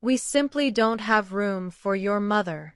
We simply don't have room for your mother.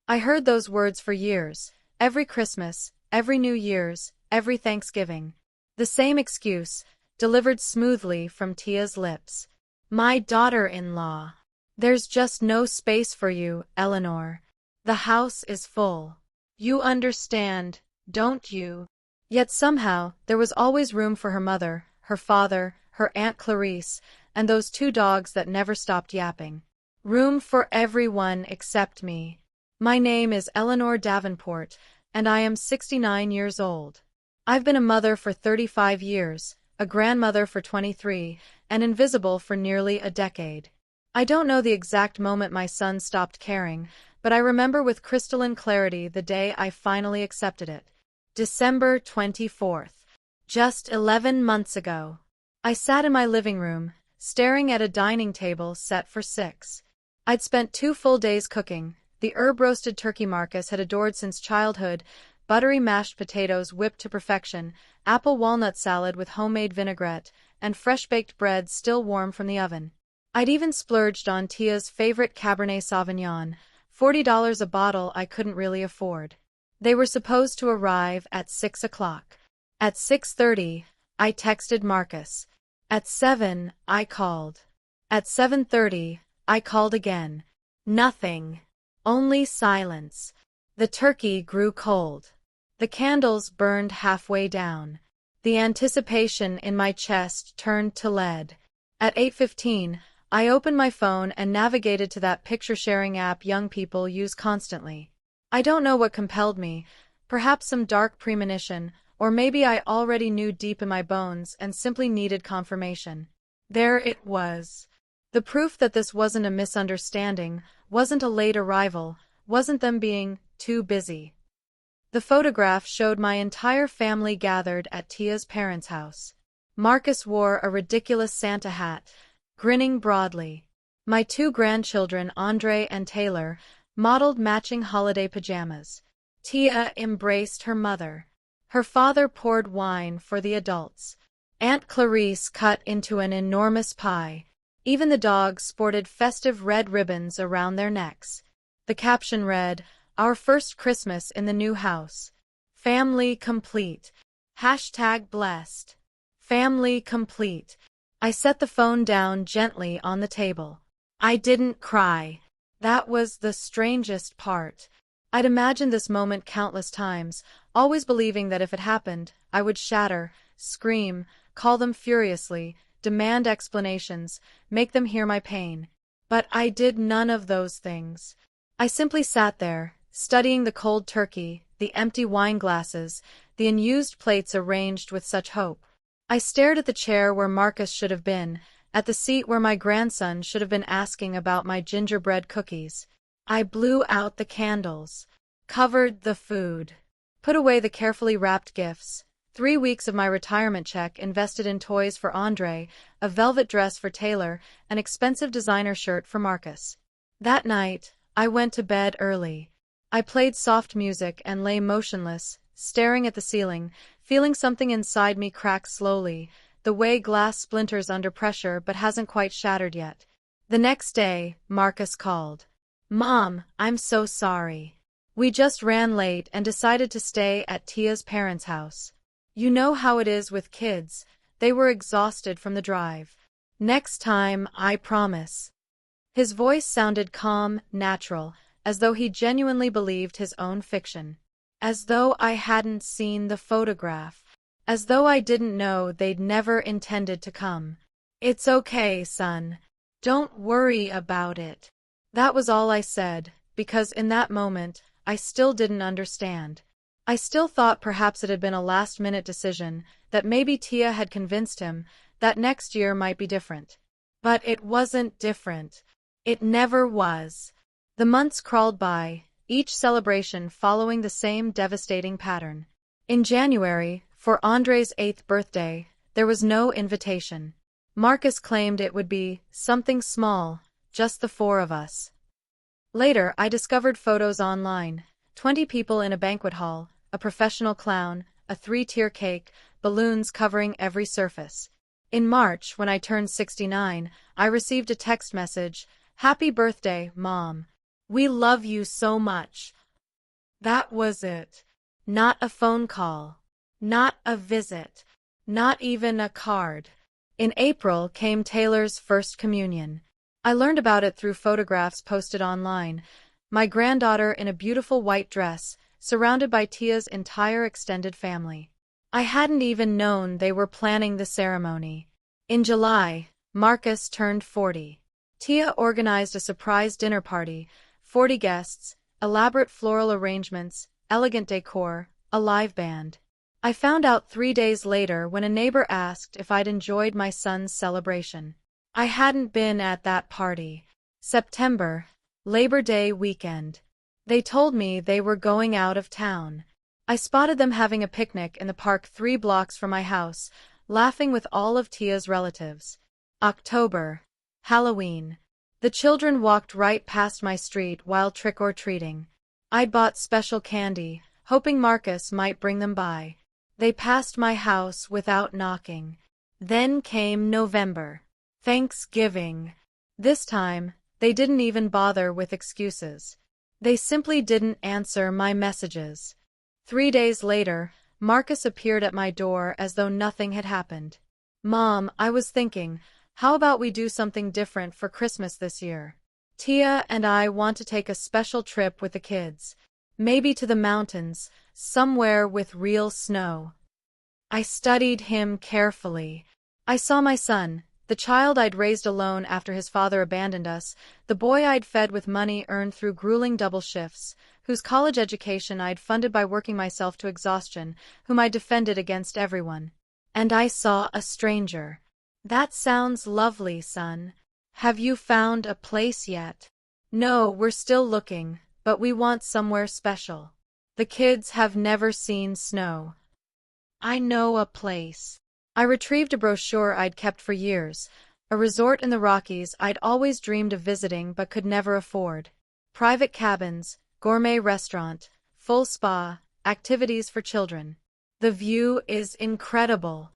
I heard those words for years, every Christmas, every New Year's, every Thanksgiving. The same excuse, delivered smoothly from Tia's lips. My daughter-in-law. There's just no space for you, Eleanor. The house is full. You understand, don't you? Yet somehow, there was always room for her mother, her father, her Aunt Clarice, and those two dogs that never stopped yapping. Room for everyone except me. My name is Eleanor Davenport, and I am 69 years old. I've been a mother for 35 years, a grandmother for 23, and invisible for nearly a decade. I don't know the exact moment my son stopped caring, but I remember with crystalline clarity the day I finally accepted it. December 24th. Just 11 months ago. I sat in my living room, staring at a dining table set for 6. I'd spent 2 full days cooking, the herb-roasted turkey Marcus had adored since childhood, buttery mashed potatoes whipped to perfection, apple walnut salad with homemade vinaigrette, and fresh-baked bread still warm from the oven. I'd even splurged on Tia's favorite Cabernet Sauvignon, $40 a bottle I couldn't really afford. They were supposed to arrive at 6 o'clock. At 6:30, I texted Marcus. At 7, I called. At 7:30, I called again. Nothing. Only silence. The turkey grew cold. The candles burned halfway down. The anticipation in my chest turned to lead. At 8:15, I opened my phone and navigated to that picture-sharing app young people use constantly. I don't know what compelled me, perhaps some dark premonition, or maybe I already knew deep in my bones and simply needed confirmation. There it was. The proof that this wasn't a misunderstanding, wasn't a late arrival, wasn't them being too busy. The photograph showed my entire family gathered at Tia's parents' house. Marcus wore a ridiculous Santa hat, grinning broadly. My 2 grandchildren, Andre and Taylor, modeled matching holiday pajamas. Tia embraced her mother. Her father poured wine for the adults. Aunt Clarice cut into an enormous pie. Even the dogs sported festive red ribbons around their necks. The caption read, "Our first Christmas in the new house. Family complete. #blessed. Family complete." I set the phone down gently on the table. I didn't cry. That was the strangest part. I'd imagined this moment countless times, always believing that if it happened, I would shatter, scream, call them furiously, demand explanations, make them hear my pain. But I did none of those things. I simply sat there, studying the cold turkey, the empty wine glasses, the unused plates arranged with such hope. I stared at the chair where Marcus should have been, at the seat where my grandson should have been asking about my gingerbread cookies. I blew out the candles, covered the food, put away the carefully wrapped gifts. 3 weeks of my retirement check invested in toys for Andre, a velvet dress for Taylor, an expensive designer shirt for Marcus. That night, I went to bed early. I played soft music and lay motionless, staring at the ceiling, feeling something inside me crack slowly, the way glass splinters under pressure but hasn't quite shattered yet. The next day, Marcus called. "Mom, I'm so sorry. We just ran late and decided to stay at Tia's parents' house. You know how it is with kids, they were exhausted from the drive. Next time, I promise." His voice sounded calm, natural, as though he genuinely believed his own fiction. As though I hadn't seen the photograph. As though I didn't know they'd never intended to come. "It's okay, son. Don't worry about it." That was all I said, because in that moment, I still didn't understand. I still thought perhaps it had been a last-minute decision, that maybe Tia had convinced him, that next year might be different. But it wasn't different. It never was. The months crawled by, each celebration following the same devastating pattern. In January, for Andre's 8th birthday, there was no invitation. Marcus claimed it would be something small, just the 4 of us. Later, I discovered photos online. 20 people in a banquet hall, a professional clown, a 3-tier cake, balloons covering every surface. In March, when I turned 69, I received a text message, "Happy birthday, Mom. We love you so much." That was it. Not a phone call. Not a visit. Not even a card. In April came Taylor's first communion. I learned about it through photographs posted online. My granddaughter in a beautiful white dress, surrounded by Tia's entire extended family. I hadn't even known they were planning the ceremony. In July, Marcus turned 40. Tia organized a surprise dinner party, 40 guests, elaborate floral arrangements, elegant decor, a live band. I found out 3 days later when a neighbor asked if I'd enjoyed my son's celebration. I hadn't been at that party. September, Labor Day weekend. They told me they were going out of town. I spotted them having a picnic in the park 3 blocks from my house, laughing with all of Tia's relatives. October, Halloween. The children walked right past my street while trick-or-treating. I'd bought special candy, hoping Marcus might bring them by. They passed my house without knocking. Then came November. Thanksgiving. This time, they didn't even bother with excuses. They simply didn't answer my messages. 3 days later, Marcus appeared at my door as though nothing had happened. "Mom, I was thinking, how about we do something different for Christmas this year? Tia and I want to take a special trip with the kids. Maybe to the mountains, somewhere with real snow." I studied him carefully. I saw my son, the child I'd raised alone after his father abandoned us, the boy I'd fed with money earned through grueling double shifts, whose college education I'd funded by working myself to exhaustion, whom I defended against everyone. And I saw a stranger. "That sounds lovely, son. Have you found a place yet?" "No, we're still looking, but we want somewhere special. The kids have never seen snow." "I know a place." I retrieved a brochure I'd kept for years, a resort in the Rockies I'd always dreamed of visiting but could never afford. Private cabins, gourmet restaurant, full spa, activities for children. "The view is incredible."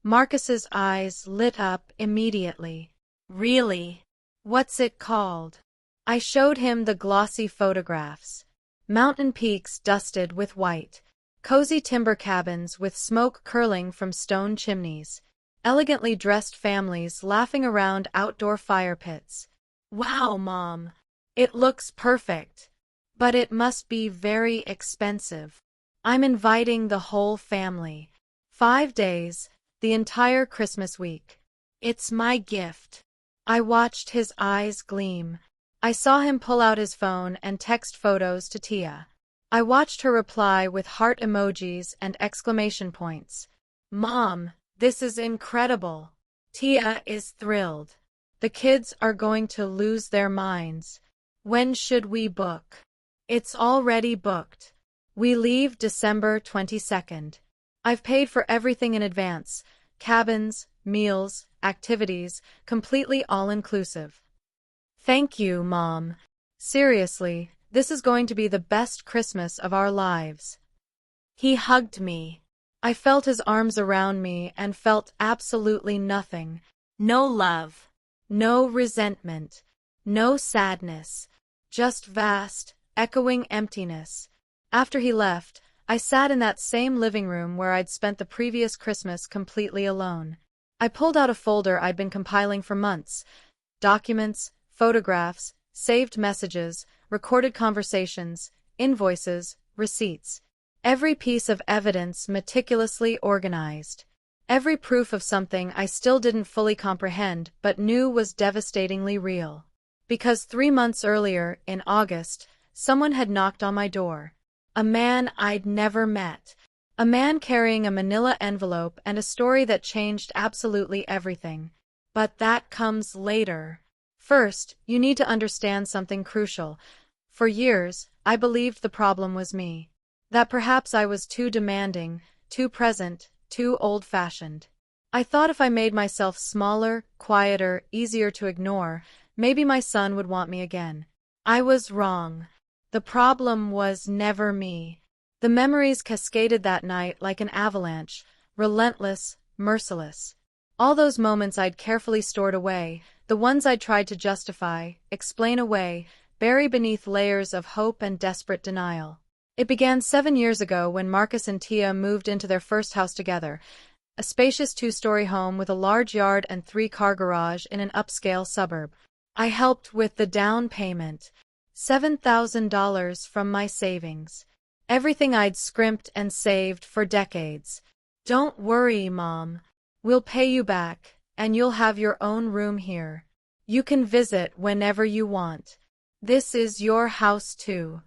Marcus's eyes lit up immediately. "Really? What's it called?" I showed him the glossy photographs. Mountain peaks dusted with white. Cozy timber cabins with smoke curling from stone chimneys. Elegantly dressed families laughing around outdoor fire pits. "Wow, Mom. It looks perfect. But it must be very expensive." "I'm inviting the whole family. 5 days, the entire Christmas week. It's my gift." I watched his eyes gleam. I saw him pull out his phone and text photos to Tia. I watched her reply with heart emojis and exclamation points. "Mom, this is incredible." Tia is thrilled. The kids are going to lose their minds. "When should we book?" "It's already booked. We leave December 22nd. I've paid for everything in advance. Cabins, meals, activities, completely all-inclusive." "Thank you, Mom. Seriously, this is going to be the best Christmas of our lives." He hugged me. I felt his arms around me and felt absolutely nothing. No love. No resentment. No sadness. Just vast, echoing emptiness. After he left, I sat in that same living room where I'd spent the previous Christmas completely alone. I pulled out a folder I'd been compiling for months. Documents, photographs, saved messages, recorded conversations, invoices, receipts. Every piece of evidence meticulously organized. Every proof of something I still didn't fully comprehend but knew was devastatingly real. Because 3 months earlier, in August, someone had knocked on my door. A man I'd never met. A man carrying a manila envelope and a story that changed absolutely everything. But that comes later. First, you need to understand something crucial. For years, I believed the problem was me. That perhaps I was too demanding, too present, too old-fashioned. I thought if I made myself smaller, quieter, easier to ignore, maybe my son would want me again. I was wrong. The problem was never me. The memories cascaded that night like an avalanche, relentless, merciless. All those moments I'd carefully stored away, the ones I'd tried to justify, explain away, bury beneath layers of hope and desperate denial. It began 7 years ago when Marcus and Tia moved into their first house together, a spacious two-story home with a large yard and three-car garage in an upscale suburb. I helped with the down payment, $7,000 from my savings. Everything I'd scrimped and saved for decades. Don't worry, Mom. We'll pay you back, and you'll have your own room here. You can visit whenever you want. This is your house too.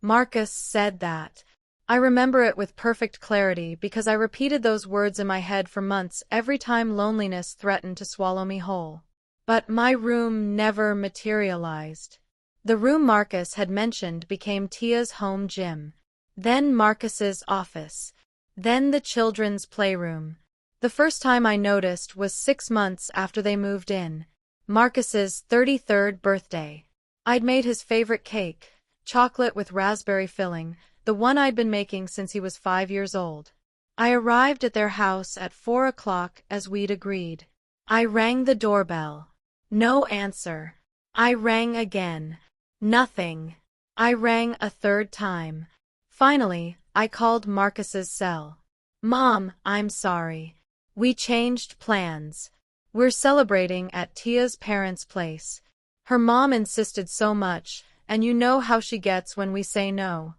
Marcus said that. I remember it with perfect clarity because I repeated those words in my head for months every time loneliness threatened to swallow me whole. But my room never materialized. The room Marcus had mentioned became Tia's home gym, then Marcus's office, then the children's playroom. The first time I noticed was 6 months after they moved in, Marcus's 33rd birthday. I'd made his favorite cake, chocolate with raspberry filling, the one I'd been making since he was 5 years old. I arrived at their house at 4 o'clock as we'd agreed. I rang the doorbell. No answer. I rang again. Nothing. I rang a third time. Finally, I called Marcus's cell. Mom, I'm sorry. We changed plans. We're celebrating at Tia's parents' place. Her mom insisted so much, and you know how she gets when we say no.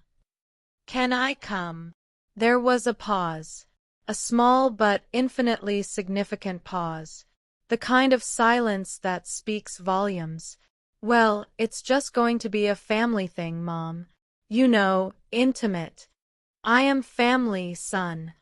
Can I come? There was a pause. A small but infinitely significant pause. The kind of silence that speaks volumes. Well, it's just going to be a family thing, Mom. You know, intimate. I am family, son.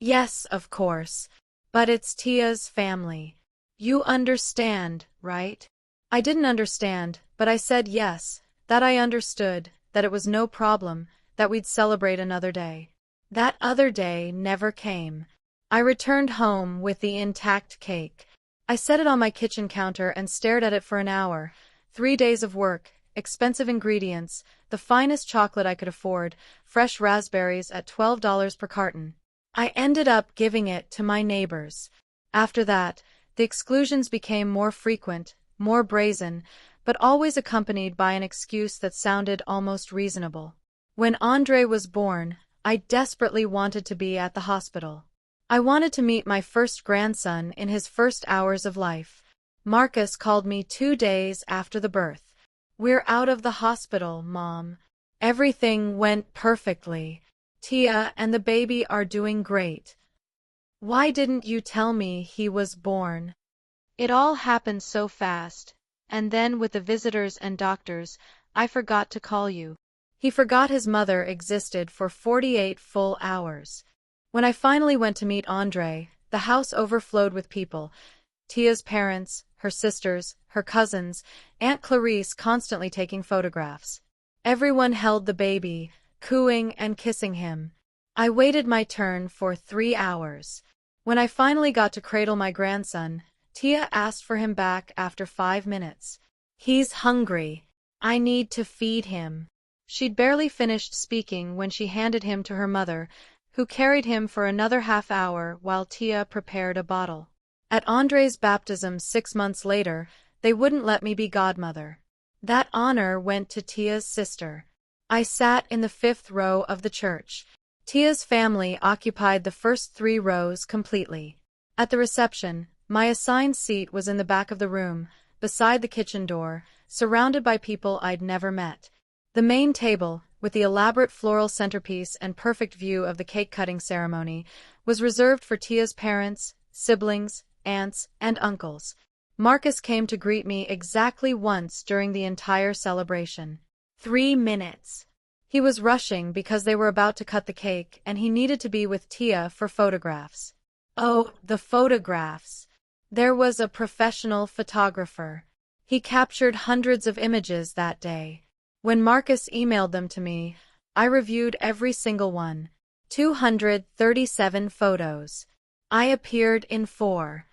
Yes, of course. But it's Tia's family. You understand, right? I didn't understand, but I said yes, that I understood, that it was no problem, that we'd celebrate another day. That other day never came. I returned home with the intact cake. I set it on my kitchen counter and stared at it for an hour. 3 days of work, expensive ingredients, the finest chocolate I could afford, fresh raspberries at $12 per carton. I ended up giving it to my neighbors. After that, the exclusions became more frequent, more brazen, but always accompanied by an excuse that sounded almost reasonable. When Andre was born, I desperately wanted to be at the hospital. I wanted to meet my first grandson in his first hours of life. Marcus called me 2 days after the birth. We're out of the hospital, Mom. Everything went perfectly. Tia and the baby are doing great. Why didn't you tell me he was born? It all happened so fast, and then with the visitors and doctors, I forgot to call you. He forgot his mother existed for 48 full hours. When I finally went to meet Andre, the house overflowed with people. Tia's parents, her sisters, her cousins, Aunt Clarice constantly taking photographs. Everyone held the baby, cooing and kissing him. I waited my turn for 3 hours. When I finally got to cradle my grandson, Tia asked for him back after 5 minutes. He's hungry. I need to feed him. She'd barely finished speaking when she handed him to her mother, who carried him for another half hour while Tia prepared a bottle. At Andre's baptism 6 months later, they wouldn't let me be godmother. That honor went to Tia's sister. I sat in the 5th row of the church. Tia's family occupied the first 3 rows completely. At the reception, my assigned seat was in the back of the room, beside the kitchen door, surrounded by people I'd never met. The main table, with the elaborate floral centerpiece and perfect view of the cake-cutting ceremony, was reserved for Tia's parents, siblings, aunts, and uncles. Marcus came to greet me exactly once during the entire celebration. 3 minutes. He was rushing because they were about to cut the cake and he needed to be with Tia for photographs. Oh, the photographs. There was a professional photographer. He captured hundreds of images that day. When Marcus emailed them to me, I reviewed every single one. 237 photos. I appeared in 4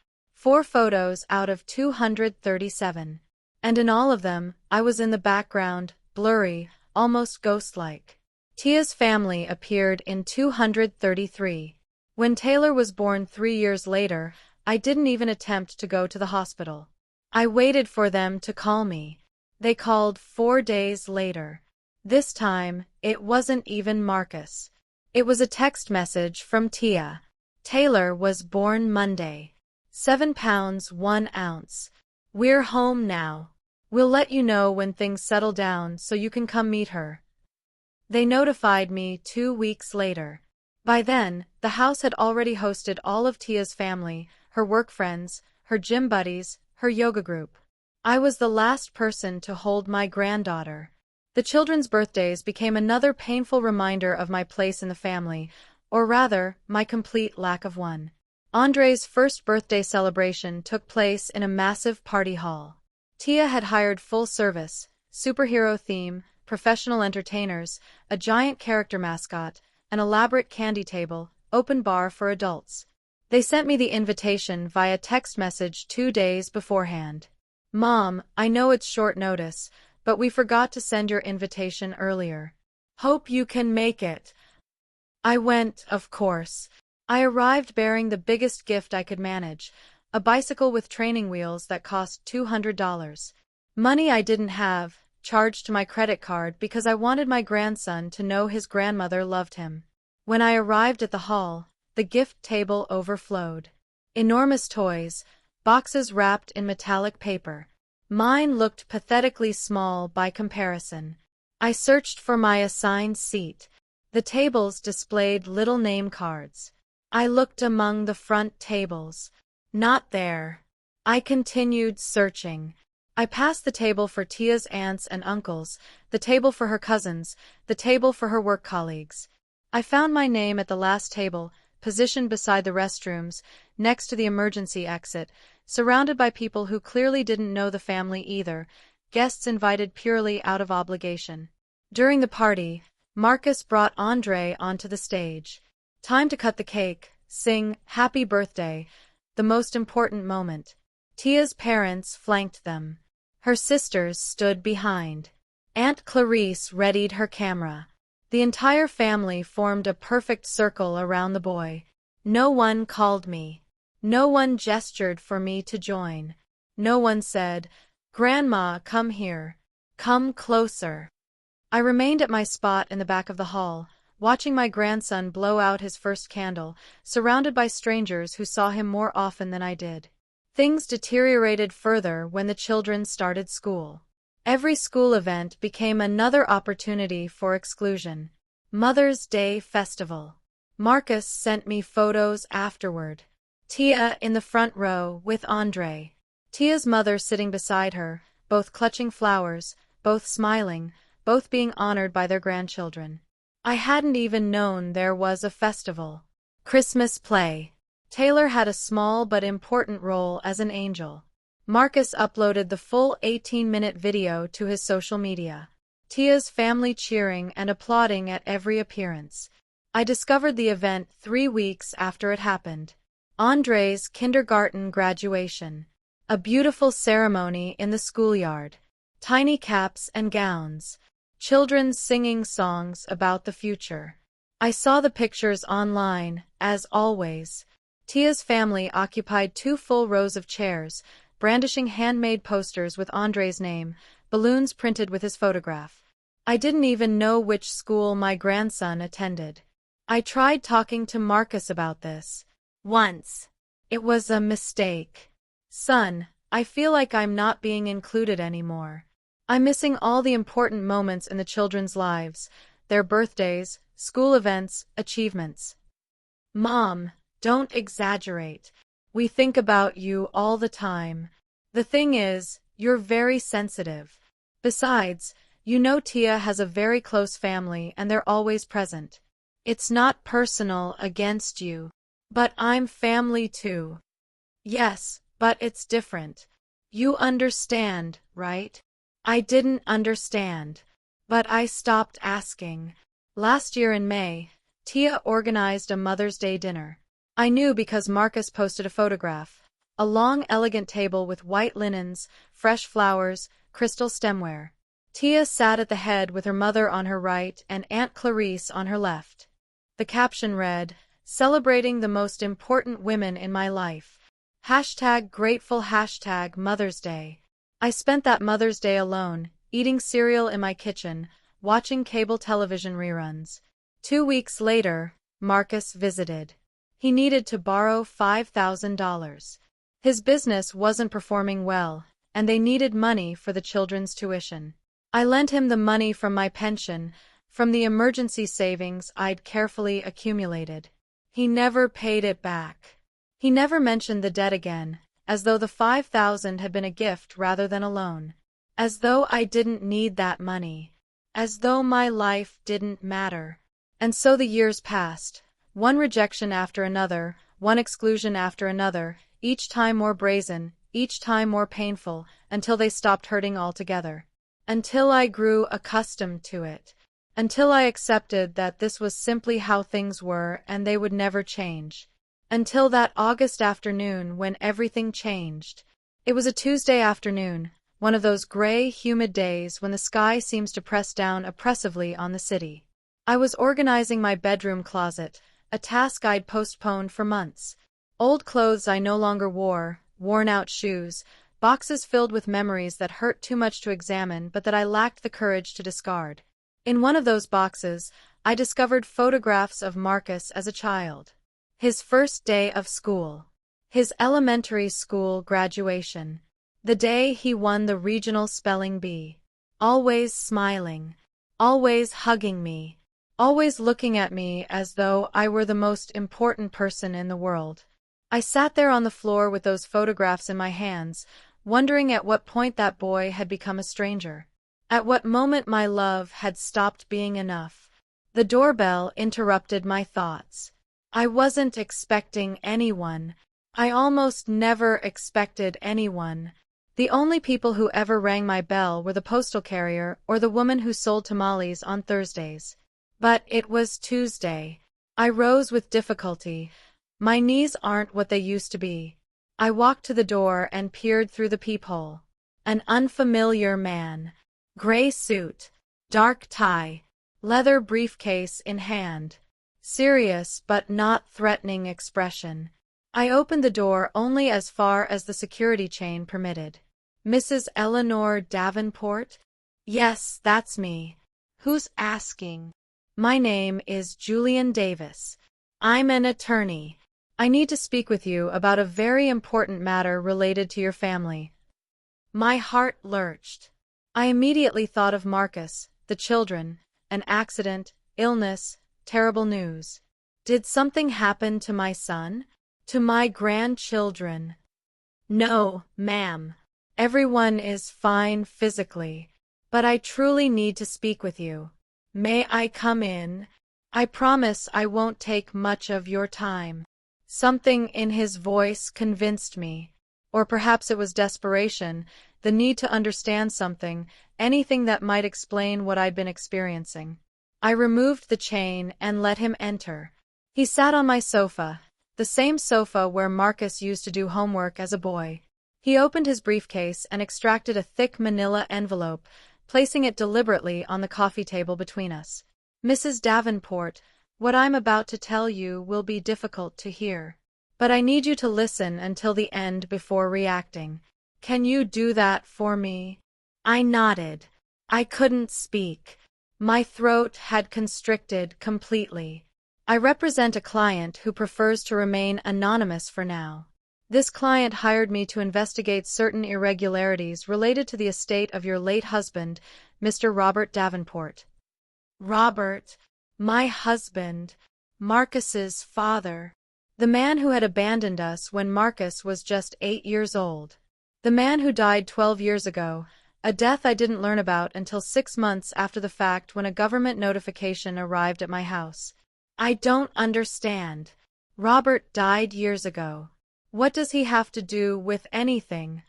photos out of 237. And in all of them, I was in the background, blurry, almost ghost-like. Tia's family appeared in 233. When Taylor was born 3 years later, I didn't even attempt to go to the hospital. I waited for them to call me. They called 4 days later. This time, it wasn't even Marcus. It was a text message from Tia. Taylor was born Monday. 7 pounds 1 ounce. We're home now. We'll let you know when things settle down so you can come meet her. They notified me 2 weeks later. By then, the house had already hosted all of Tia's family, her work friends, her gym buddies, her yoga group. I was the last person to hold my granddaughter. The children's birthdays became another painful reminder of my place in the family, or rather, my complete lack of one. Andre's first birthday celebration took place in a massive party hall. Tia had hired full service, superhero theme, professional entertainers, a giant character mascot, an elaborate candy table, open bar for adults. They sent me the invitation via text message 2 days beforehand. Mom, I know it's short notice, but we forgot to send your invitation earlier. Hope you can make it. I went, of course. I arrived bearing the biggest gift I could manage, a bicycle with training wheels that cost $200. Money I didn't have, charged to my credit card because I wanted my grandson to know his grandmother loved him. When I arrived at the hall, the gift table overflowed. Enormous toys, boxes wrapped in metallic paper. Mine looked pathetically small by comparison. I searched for my assigned seat. The tables displayed little name cards. I looked among the front tables. Not there. I continued searching. I passed the table for Tia's aunts and uncles, the table for her cousins, the table for her work colleagues. I found my name at the last table, positioned beside the restrooms, next to the emergency exit, surrounded by people who clearly didn't know the family either, guests invited purely out of obligation. During the party, Marcus brought Andre onto the stage. Time to cut the cake, sing Happy Birthday, the most important moment. Tia's parents flanked them. Her sisters stood behind. Aunt Clarice readied her camera. The entire family formed a perfect circle around the boy. No one called me. No one gestured for me to join. No one said, "Grandma, come here. Come closer." I remained at my spot in the back of the hall, watching my grandson blow out his first candle, surrounded by strangers who saw him more often than I did. Things deteriorated further when the children started school. Every school event became another opportunity for exclusion. Mother's Day Festival. Marcus sent me photos afterward. Tia in the front row with Andre. Tia's mother sitting beside her, both clutching flowers, both smiling, both being honored by their grandchildren. I hadn't even known there was a festival. Christmas play. Taylor had a small but important role as an angel. Marcus uploaded the full 18-minute video to his social media. Tia's family cheering and applauding at every appearance. I discovered the event 3 weeks after it happened. Andre's kindergarten graduation. A beautiful ceremony in the schoolyard. Tiny caps and gowns. Children singing songs about the future. I saw the pictures online, as always. Tia's family occupied 2 full rows of chairs, brandishing handmade posters with Andre's name, balloons printed with his photograph. I didn't even know which school my grandson attended. I tried talking to Marcus about this. Once. It was a mistake. Son, I feel like I'm not being included anymore. I'm missing all the important moments in the children's lives, their birthdays, school events, achievements. Mom, don't exaggerate. We think about you all the time. The thing is, you're very sensitive. Besides, you know Tia has a very close family and they're always present. It's not personal against you. But I'm family too. Yes, but it's different. You understand, right? I didn't understand. But I stopped asking. Last year in May, Tia organized a Mother's Day dinner. I knew because Marcus posted a photograph. A long, elegant table with white linens, fresh flowers, crystal stemware. Tia sat at the head with her mother on her right and Aunt Clarice on her left. The caption read, "Celebrating the most important women in my life. Hashtag grateful, hashtag Mother's Day. I spent that Mother's Day alone, eating cereal in my kitchen, watching cable television reruns. 2 weeks later, Marcus visited. He needed to borrow $5,000. His business wasn't performing well, and they needed money for the children's tuition. I lent him the money from my pension, from the emergency savings I'd carefully accumulated. He never paid it back. He never mentioned the debt again, as though the $5,000 had been a gift rather than a loan. As though I didn't need that money. As though my life didn't matter. And so the years passed. One rejection after another, one exclusion after another, each time more brazen, each time more painful, until they stopped hurting altogether. Until I grew accustomed to it. Until I accepted that this was simply how things were and they would never change. Until that August afternoon when everything changed. It was a Tuesday afternoon, one of those gray, humid days when the sky seems to press down oppressively on the city. I was organizing my bedroom closet, a task I'd postponed for months. Old clothes I no longer wore, worn-out shoes, boxes filled with memories that hurt too much to examine but that I lacked the courage to discard. In one of those boxes, I discovered photographs of Marcus as a child. His first day of school. His elementary school graduation. The day he won the regional spelling bee. Always smiling. Always hugging me. Always looking at me as though I were the most important person in the world. I sat there on the floor with those photographs in my hands, wondering at what point that boy had become a stranger. At what moment my love had stopped being enough. The doorbell interrupted my thoughts. I wasn't expecting anyone. I almost never expected anyone. The only people who ever rang my bell were the postal carrier or the woman who sold tamales on Thursdays. But it was Tuesday. I rose with difficulty. My knees aren't what they used to be. I walked to the door and peered through the peephole. An unfamiliar man. Gray suit. Dark tie. Leather briefcase in hand. Serious but not threatening expression. I opened the door only as far as the security chain permitted. Mrs. Eleanor Davenport? Yes, that's me. Who's asking? My name is Julian Davis. I'm an attorney. I need to speak with you about a very important matter related to your family. My heart lurched. I immediately thought of Marcus, the children, an accident, illness, terrible news. Did something happen to my son? To my grandchildren? No, ma'am. Everyone is fine physically. But I truly need to speak with you. May I come in? I promise I won't take much of your time. Something in his voice convinced me. Or perhaps it was desperation, the need to understand something, anything that might explain what I'd been experiencing. I removed the chain and let him enter. He sat on my sofa, the same sofa where Marcus used to do homework as a boy. He opened his briefcase and extracted a thick manila envelope, placing it deliberately on the coffee table between us. Mrs. Davenport, what I'm about to tell you will be difficult to hear. But I need you to listen until the end before reacting. Can you do that for me? I nodded. I couldn't speak. My throat had constricted completely. I represent a client who prefers to remain anonymous for now. This client hired me to investigate certain irregularities related to the estate of your late husband, Mr. Robert Davenport. Robert, my husband, Marcus's father. The man who had abandoned us when Marcus was just 8 years old. The man who died 12 years ago, a death I didn't learn about until 6 months after the fact when a government notification arrived at my house. I don't understand. Robert died years ago. What does he have to do with anything?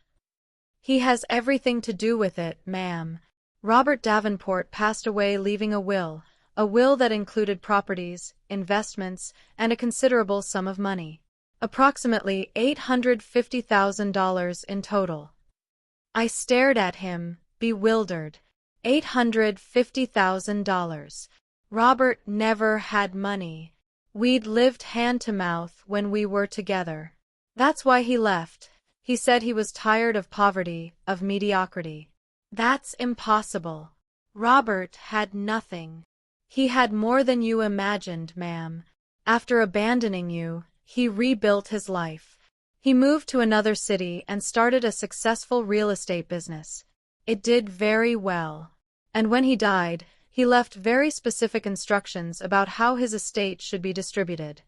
He has everything to do with it, ma'am. Robert Davenport passed away leaving a will that included properties, investments, and a considerable sum of money. Approximately $850,000 in total. I stared at him, bewildered. $850,000. Robert never had money. We'd lived hand to mouth when we were together. That's why he left. He said he was tired of poverty, of mediocrity. That's impossible. Robert had nothing. He had more than you imagined, ma'am. After abandoning you, he rebuilt his life. He moved to another city and started a successful real estate business. It did very well. And when he died, he left very specific instructions about how his estate should be distributed.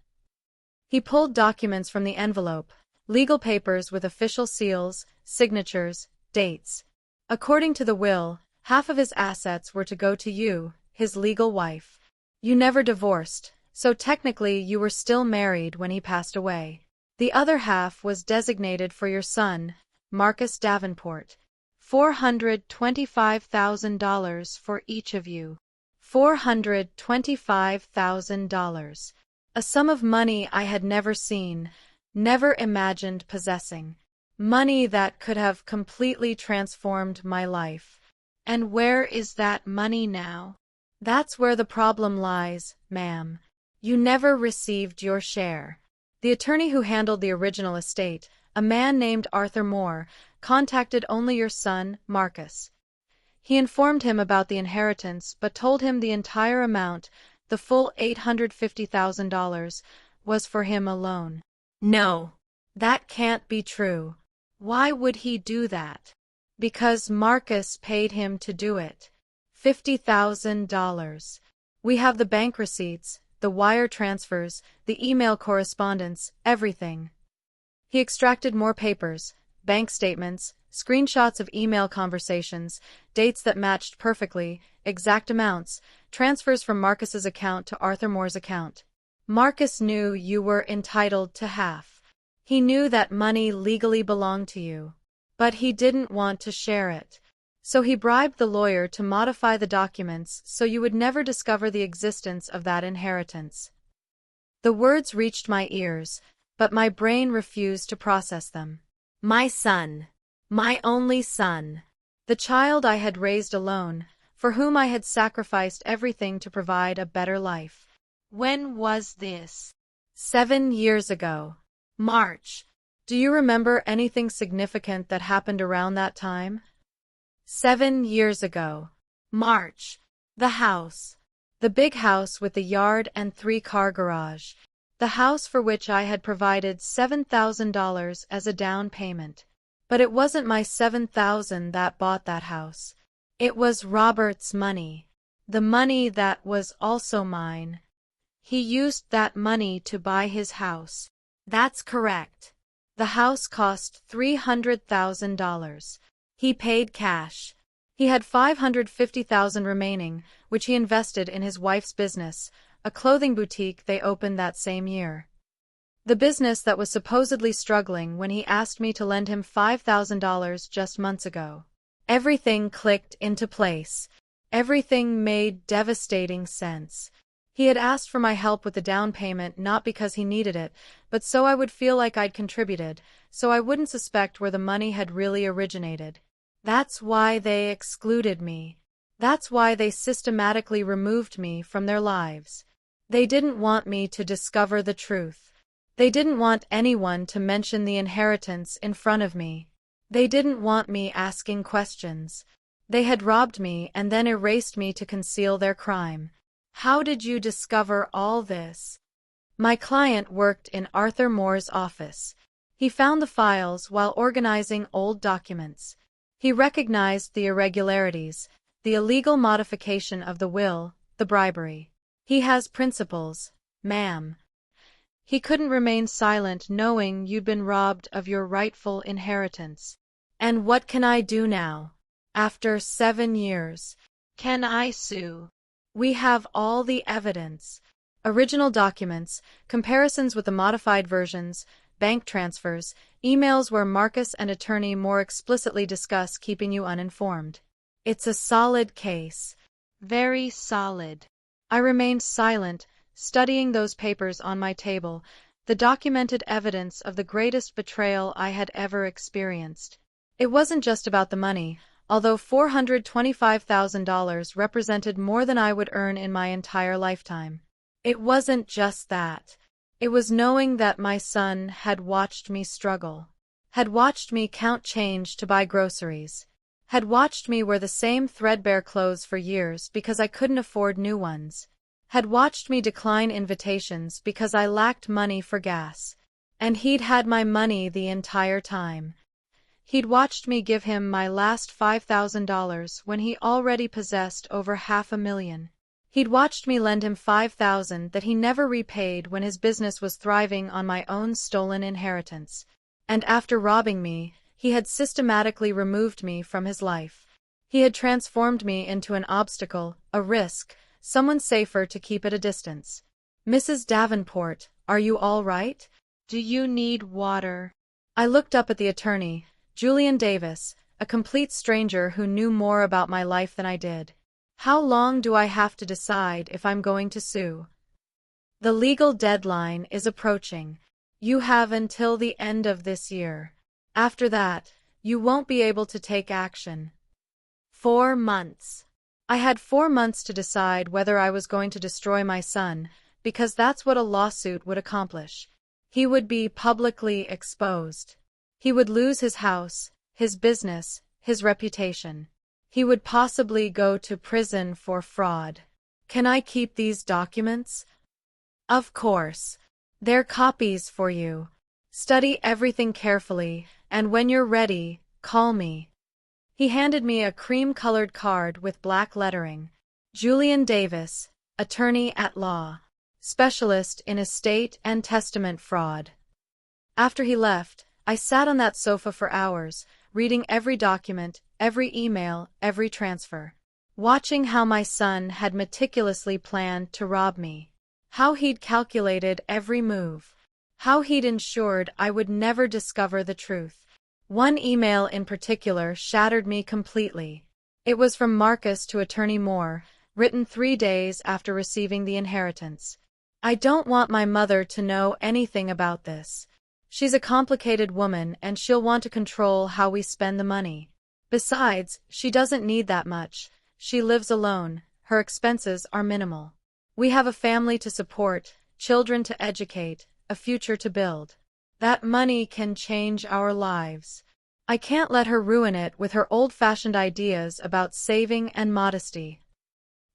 He pulled documents from the envelope, legal papers with official seals, signatures, dates. According to the will, half of his assets were to go to you, his legal wife. You never divorced, so technically you were still married when he passed away. The other half was designated for your son, Marcus Davenport. $425,000 for each of you. $425,000. A sum of money I had never seen, never imagined possessing. Money that could have completely transformed my life. And where is that money now? That's where the problem lies, ma'am. You never received your share. The attorney who handled the original estate, a man named Arthur Moore, contacted only your son, Marcus. He informed him about the inheritance but told him the entire amount, the full $850,000, was for him alone. No, that can't be true. Why would he do that? Because Marcus paid him to do it. $50,000. We have the bank receipts, the wire transfers, the email correspondence, everything. He extracted more papers, bank statements, screenshots of email conversations, dates that matched perfectly, exact amounts, transfers from Marcus's account to Arthur Moore's account. Marcus knew you were entitled to half. He knew that money legally belonged to you. But he didn't want to share it. So he bribed the lawyer to modify the documents so you would never discover the existence of that inheritance. The words reached my ears, but my brain refused to process them. My son. My only son. The child I had raised alone, for whom I had sacrificed everything to provide a better life. When was this? 7 years ago. March. Do you remember anything significant that happened around that time? 7 years ago. March. The house. The big house with the yard and 3-car garage. The house for which I had provided $7,000 as a down payment. But it wasn't my $7,000 that bought that house. It was Robert's money. The money that was also mine. He used that money to buy his house. That's correct. The house cost $300,000. He paid cash. He had $550,000 remaining, which he invested in his wife's business, a clothing boutique they opened that same year. The business that was supposedly struggling when he asked me to lend him $5,000 just months ago. Everything clicked into place. Everything made devastating sense. He had asked for my help with the down payment not because he needed it, but so I would feel like I'd contributed, so I wouldn't suspect where the money had really originated. That's why they excluded me. That's why they systematically removed me from their lives. They didn't want me to discover the truth. They didn't want anyone to mention the inheritance in front of me. They didn't want me asking questions. They had robbed me and then erased me to conceal their crime. How did you discover all this? My client worked in Arthur Moore's office. He found the files while organizing old documents. He recognized the irregularities, the illegal modification of the will, the bribery. He has principles, ma'am. He couldn't remain silent knowing you'd been robbed of your rightful inheritance. And what can I do now? After 7 years. Can I sue? We have all the evidence. Original documents, comparisons with the modified versions, bank transfers, emails where Marcus and attorney more explicitly discuss keeping you uninformed. It's a solid case. Very solid. I remained silent, studying those papers on my table, the documented evidence of the greatest betrayal I had ever experienced. It wasn't just about the money, although $425,000 represented more than I would earn in my entire lifetime. It wasn't just that. It was knowing that my son had watched me struggle, had watched me count change to buy groceries, had watched me wear the same threadbare clothes for years because I couldn't afford new ones, had watched me decline invitations because I lacked money for gas, and he'd had my money the entire time. He'd watched me give him my last $5,000 when he already possessed over $500,000. He'd watched me lend him $5,000 that he never repaid when his business was thriving on my own stolen inheritance. And after robbing me, he had systematically removed me from his life. He had transformed me into an obstacle, a risk, someone safer to keep at a distance. Mrs. Davenport, are you all right? Do you need water? I looked up at the attorney, Julian Davis, a complete stranger who knew more about my life than I did. How long do I have to decide if I'm going to sue? The legal deadline is approaching. You have until the end of this year. After that, you won't be able to take action. 4 months. I had 4 months to decide whether I was going to destroy my son, because that's what a lawsuit would accomplish. He would be publicly exposed. He would lose his house, his business, his reputation. He would possibly go to prison for fraud. Can I keep these documents? Of course. They're copies for you. Study everything carefully, and when you're ready, call me. He handed me a cream-colored card with black lettering. Julian Davis, attorney at law, specialist in estate and testament fraud. After he left, I sat on that sofa for hours, reading every document, every email, every transfer. Watching how my son had meticulously planned to rob me. How he'd calculated every move. How he'd ensured I would never discover the truth. One email in particular shattered me completely. It was from Marcus to Attorney Moore, written 3 days after receiving the inheritance. I don't want my mother to know anything about this. She's a complicated woman and she'll want to control how we spend the money. Besides, she doesn't need that much. She lives alone. Her expenses are minimal. We have a family to support, children to educate, a future to build. That money can change our lives. I can't let her ruin it with her old-fashioned ideas about saving and modesty.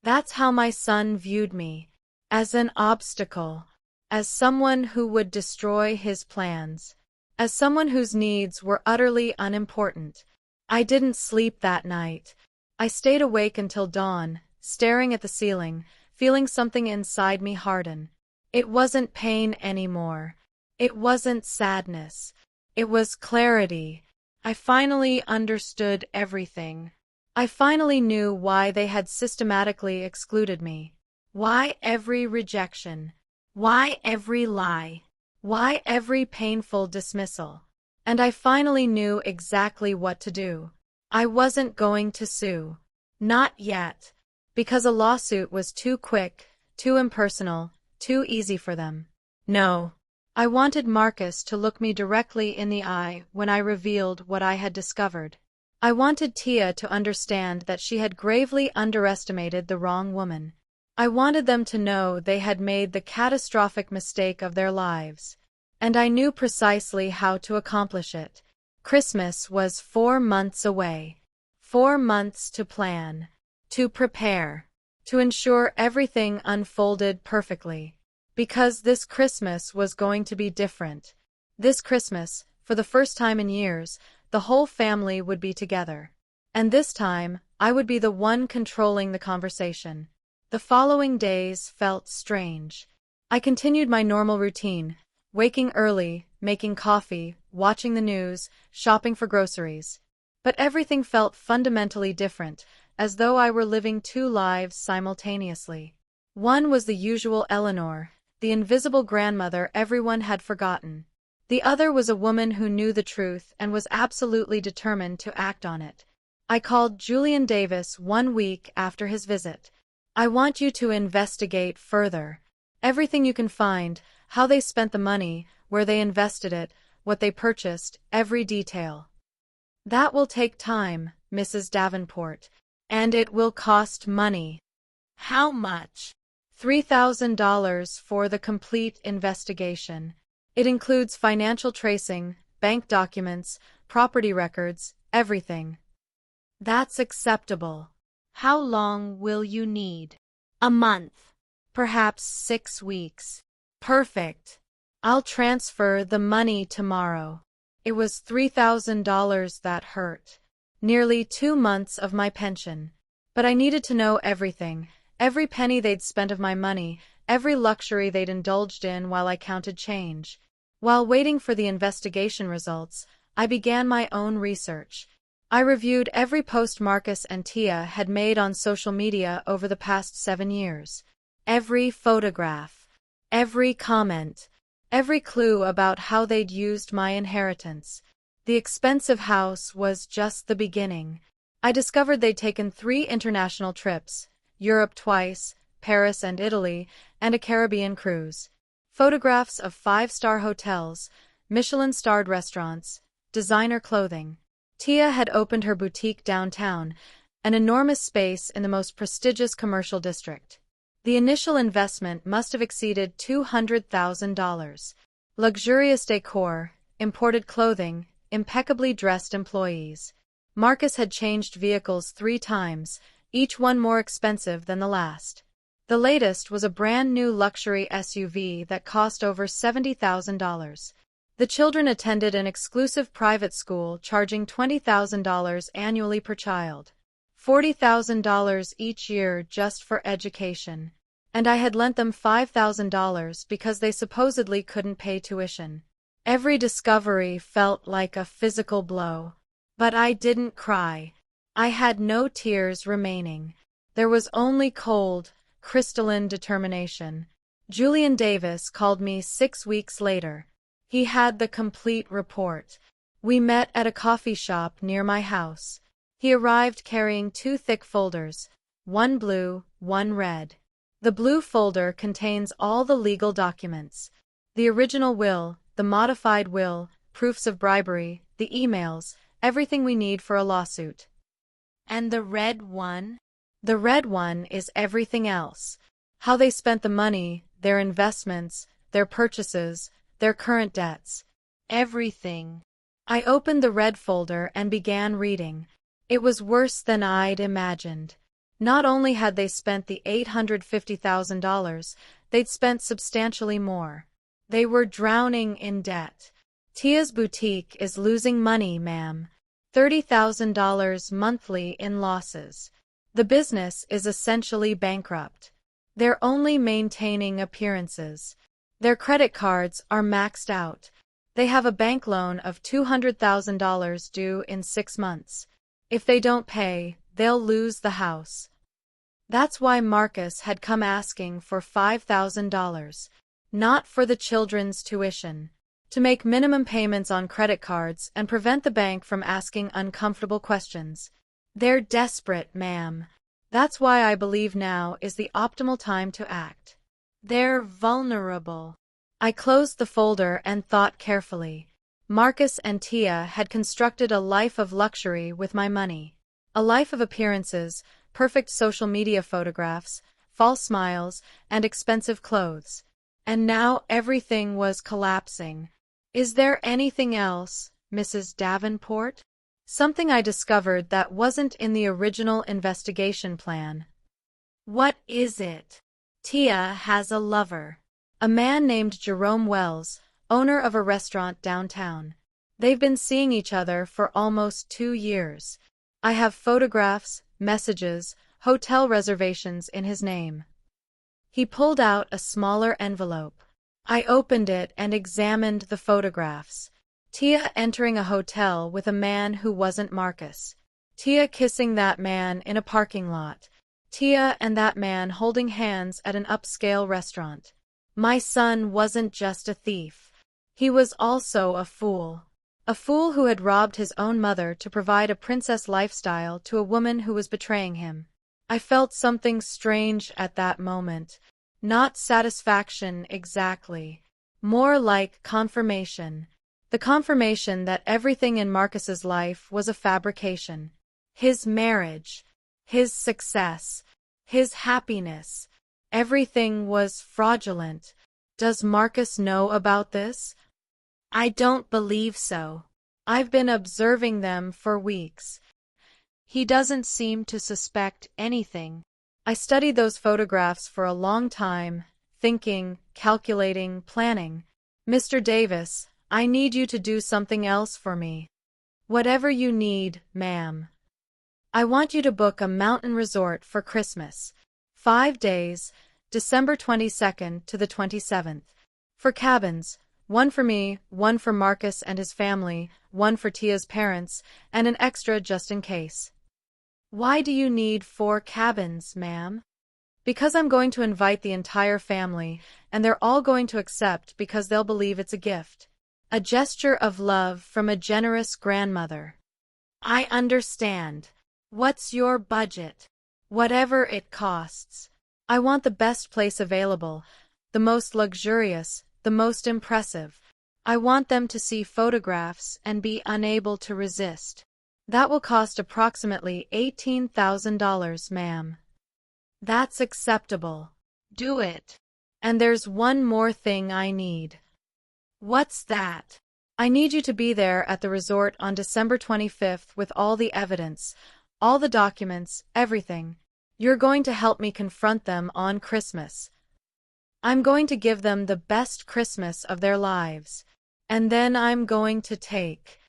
That's how my son viewed me. As an obstacle. As someone who would destroy his plans. As someone whose needs were utterly unimportant. I didn't sleep that night. I stayed awake until dawn, staring at the ceiling, feeling something inside me harden. It wasn't pain anymore. It wasn't sadness. It was clarity. I finally understood everything. I finally knew why they had systematically excluded me. Why every rejection? Why every lie? Why every painful dismissal? And I finally knew exactly what to do. I wasn't going to sue. Not yet. Because a lawsuit was too quick, too impersonal, too easy for them. No. I wanted Marcus to look me directly in the eye when I revealed what I had discovered. I wanted Tia to understand that she had gravely underestimated the wrong woman. I wanted them to know they had made the catastrophic mistake of their lives. And I knew precisely how to accomplish it. Christmas was 4 months away. 4 months to plan. To prepare. To ensure everything unfolded perfectly. Because this Christmas was going to be different. This Christmas, for the first time in years, the whole family would be together. And this time, I would be the one controlling the conversation. The following days felt strange. I continued my normal routine, waking early, making coffee, watching the news, shopping for groceries. But everything felt fundamentally different, as though I were living 2 lives simultaneously. One was the usual Eleanor, the invisible grandmother everyone had forgotten. The other was a woman who knew the truth and was absolutely determined to act on it. I called Julian Davis 1 week after his visit. I want you to investigate further. Everything you can find, how they spent the money, where they invested it, what they purchased, every detail. That will take time, Mrs. Davenport. And it will cost money. How much? $3,000 for the complete investigation. It includes financial tracing, bank documents, property records, everything. That's acceptable. How long will you need? A month. Perhaps 6 weeks. Perfect. I'll transfer the money tomorrow. It was $3,000 that hurt. Nearly 2 months of my pension. But I needed to know everything, every penny they'd spent of my money, every luxury they'd indulged in while I counted change. While waiting for the investigation results, I began my own research. I reviewed every post Marcus and Tia had made on social media over the past 7 years. Every photograph, every comment, every clue about how they'd used my inheritance. The expensive house was just the beginning. I discovered they'd taken 3 international trips, Europe twice, Paris and Italy, and a Caribbean cruise. Photographs of 5-star hotels, Michelin-starred restaurants, designer clothing. Tia had opened her boutique downtown, an enormous space in the most prestigious commercial district. The initial investment must have exceeded $200,000. Luxurious decor, imported clothing, impeccably dressed employees. Marcus had changed vehicles 3 times, each one more expensive than the last. The latest was a brand-new luxury SUV that cost over $70,000. The children attended an exclusive private school charging $20,000 annually per child. $40,000 each year just for education. And I had lent them $5,000 because they supposedly couldn't pay tuition. Every discovery felt like a physical blow. But I didn't cry. I had no tears remaining. There was only cold, crystalline determination. Julian Davis called me 6 weeks later. He had the complete report. We met at a coffee shop near my house. He arrived carrying 2 thick folders, one blue, one red. The blue folder contains all the legal documents. The original will, the modified will, proofs of bribery, the emails, everything we need for a lawsuit. And the red one? The red one is everything else. How they spent the money, their investments, their purchases, their current debts. Everything. I opened the red folder and began reading. It was worse than I'd imagined. Not only had they spent the $850,000, they'd spent substantially more. They were drowning in debt. Tia's boutique is losing money, ma'am. $30,000 monthly in losses. The business is essentially bankrupt. They're only maintaining appearances. Their credit cards are maxed out. They have a bank loan of $200,000 due in 6 months. If they don't pay, they'll lose the house. That's why Marcus had come asking for $5,000. Not for the children's tuition. To make minimum payments on credit cards and prevent the bank from asking uncomfortable questions. They're desperate, ma'am. That's why I believe now is the optimal time to act. They're vulnerable. I closed the folder and thought carefully. Marcus and Tia had constructed a life of luxury with my money. A life of appearances, perfect social media photographs, false smiles, and expensive clothes. And now everything was collapsing. Is there anything else, Mrs. Davenport? Something I discovered that wasn't in the original investigation plan. What is it? Tia has a lover. A man named Jerome Wells, owner of a restaurant downtown. They've been seeing each other for almost 2 years. I have photographs, messages, hotel reservations in his name. He pulled out a smaller envelope. I opened it and examined the photographs. Tia entering a hotel with a man who wasn't Marcus. Tia kissing that man in a parking lot. Tia and that man holding hands at an upscale restaurant. My son wasn't just a thief. He was also a fool. A fool who had robbed his own mother to provide a princess lifestyle to a woman who was betraying him. I felt something strange at that moment. Not satisfaction exactly. More like confirmation. The confirmation that everything in Marcus's life was a fabrication. His marriage, his success, his happiness. Everything was fraudulent. Does Marcus know about this? I don't believe so. I've been observing them for weeks. He doesn't seem to suspect anything. I studied those photographs for a long time, thinking, calculating, planning. Mr. Davis, I need you to do something else for me. Whatever you need, ma'am. I want you to book a mountain resort for Christmas. 5 days, December 22nd to the 27th. For cabins, one for me, one for Marcus and his family, one for Tia's parents, and an extra just in case. Why do you need 4 cabins, ma'am? Because I'm going to invite the entire family, and they're all going to accept because they'll believe it's a gift. A gesture of love from a generous grandmother. I understand. What's your budget? Whatever it costs. I want the best place available, the most luxurious, the most impressive. I want them to see photographs and be unable to resist. That will cost approximately $18,000, ma'am. That's acceptable. Do it. And there's one more thing I need. What's that? I need you to be there at the resort on December 25th with all the evidence, all the documents, everything. You're going to help me confront them on Christmas. I'm going to give them the best Christmas of their lives. And then I'm going to take